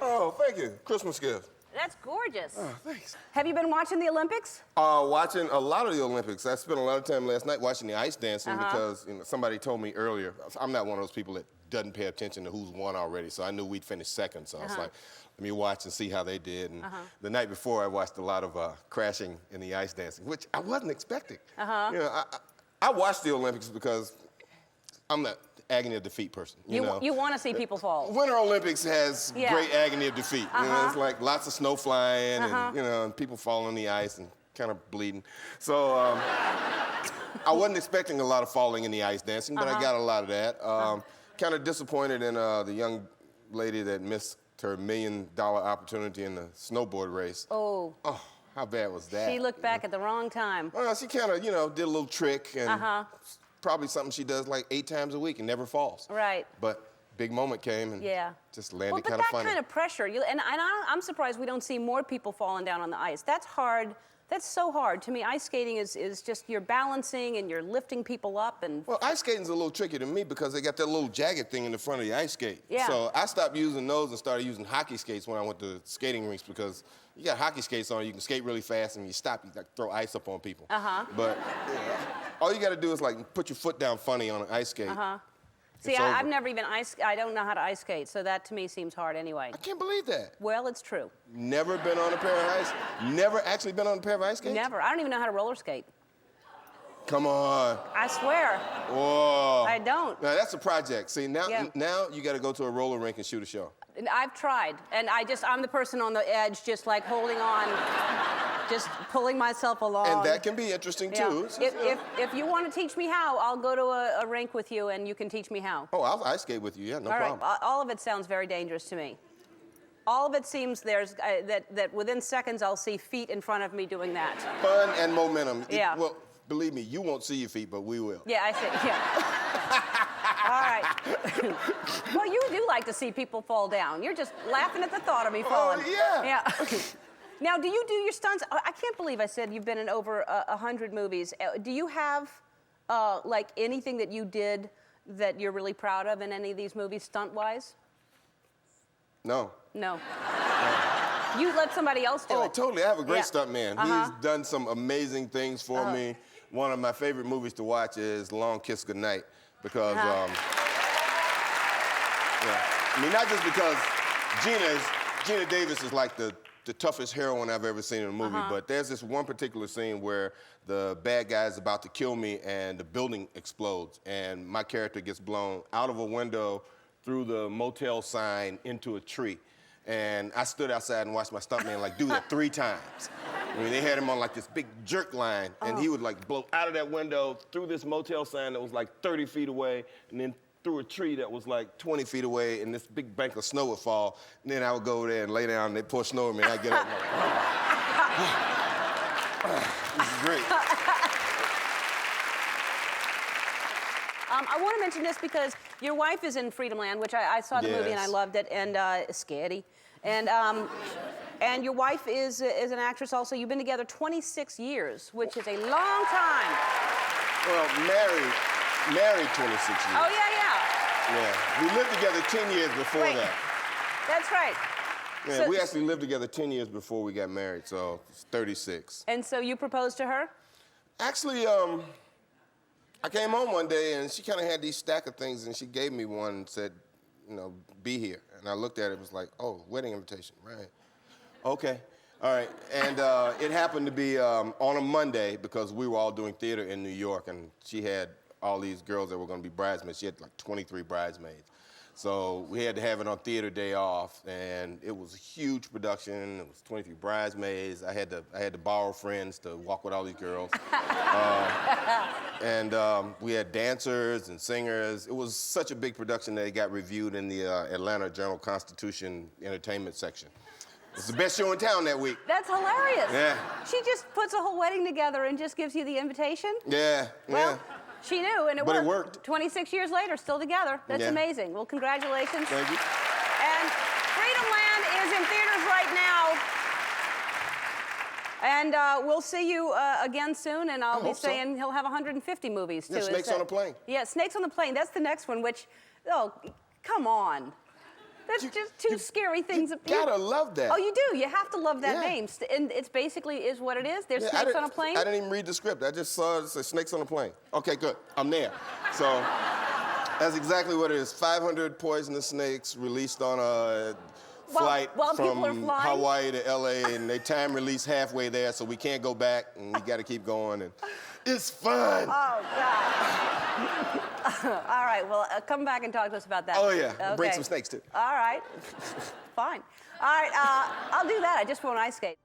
Oh, thank you. Christmas gift. That's gorgeous. Oh, thanks. Have you been watching the Olympics? Watching a lot of the Olympics. I spent a lot of time last night watching the ice dancing because somebody told me earlier, I'm not one of those people that doesn't pay attention to who's won already, so I knew we'd finish second, so I was like, let me watch and see how they did. And the night before, I watched a lot of crashing in the ice dancing, which I wasn't expecting. You know, I watched the Olympics because I'm the agony of defeat person. You know? You want to see people fall. Winter Olympics has great agony of defeat. You know, it's like lots of snow flying and, you know, and people falling on the ice and kind of bleeding. So I wasn't expecting a lot of falling in the ice dancing, but I got a lot of that. Kind of disappointed in the young lady that missed her $1 million opportunity in the snowboard race. Oh, how bad was that? She looked back at the wrong time. Well, she kind of, you know, did a little trick and probably something she does like 8 times a week and never falls. Right. But big moment came and just landed kind of funny. But that kind of pressure, and I'm surprised we don't see more people falling down on the ice. That's hard. That's so hard. To me, ice skating is just you're balancing and you're lifting people up and... Well, ice skating's a little tricky to me because they got that little jagged thing in the front of the ice skate. Yeah. So I stopped using those and started using hockey skates when I went to skating rinks because you got hockey skates on, you can skate really fast and you stop, you like throw ice up on people. But all you got to do is like put your foot down funny on an ice skate. See, I've never even I don't know how to ice skate, so that to me seems hard anyway. I can't believe that. Well, it's true. Never been on a pair of ice? Never actually been on a pair of ice skates? Never. I don't even know how to roller skate. Come on. I swear. Whoa. I don't. Now, that's a project. See, now you got to go to a roller rink and shoot a show. I've tried, and I'm the person on the edge just like holding on, just pulling myself along. And that can be interesting, too. If you want to teach me how, I'll go to a rink with you and you can teach me how. Oh, I'll ice skate with you, yeah, no problem. All right, all of it sounds very dangerous to me. All of it seems that within seconds I'll see feet in front of me doing that. Fun and momentum. Yeah. Well, believe me, you won't see your feet, but we will. Yeah, I see, yeah. All right. Well, you do like to see people fall down. You're just laughing at the thought of me falling. Oh, yeah. Yeah. Now, do you do your stunts? I can't believe I said you've been in over 100 movies. Do you have, like, anything that you did that you're really proud of in any of these movies, stunt-wise? No. No. You let somebody else do it. Oh, totally. I have a great stunt man. He's done some amazing things for me. One of my favorite movies to watch is Long Kiss Goodnight because, I mean, not just because Gina Davis is like the toughest heroine I've ever seen in a movie, but there's this one particular scene where the bad guy is about to kill me and the building explodes and my character gets blown out of a window through the motel sign into a tree. And I stood outside and watched my stuntman like do that 3 times. I mean, they had him on like this big jerk line, and he would like blow out of that window through this motel sign that was like 30 feet away, and then through a tree that was like 20 feet away, and this big bank of snow would fall. And then I would go there and lay down, and they'd pour snow on me, and I'd get up and like, this is great. I want to mention this because your wife is in Freedom Land, which I saw the movie and I loved it, and scary. And your wife is an actress also. You've been together 26 years, which is a long time. Well, married 26 years. Oh, yeah. Yeah, we lived together 10 years before that. That's right. Yeah, so, we actually lived together 10 years before we got married, so it's 36. And so you proposed to her? Actually, I came home one day and she kind of had these stack of things and she gave me one and said, you know, be here. And I looked at it, it was like, oh, wedding invitation, right. Okay, all right. And it happened to be on a Monday because we were all doing theater in New York and she had all these girls that were gonna be bridesmaids. She had like 23 bridesmaids. So we had to have it on theater day off, and it was a huge production. It was 23 bridesmaids. I had to borrow friends to walk with all these girls. And we had dancers and singers. It was such a big production that it got reviewed in the Atlanta Journal-Constitution entertainment section. It's the best show in town that week. That's hilarious. Yeah. She just puts a whole wedding together and just gives you the invitation? Yeah, well, she knew, and But it worked. 26 years later, still together. That's amazing. Well, congratulations. Thank you. And Freedom Land is in theaters right now. And we'll see you again soon, and I'll be saying he'll have 150 movies, too. Yeah, Snakes on a Plane. Yeah, Snakes on the Plane. That's the next one, which, oh, come on. That's just two scary things. You gotta love that. Oh, you do. You have to love that Yeah. name. And it's basically is what it is. There's Yeah, snakes on a plane. I didn't even read the script. I just saw it said snakes on a plane. Okay, good. I'm there. So that's exactly what it is. 500 poisonous snakes released on a flight while people are from flying? Hawaii to LA, and they time release halfway there, so we can't go back, and we got to keep going. And it's fun. Oh God. All right. Well, come back and talk to us about that. Oh yeah. Okay. Bring some snakes too. All right. Fine. All right. I'll do that. I just won't ice skate.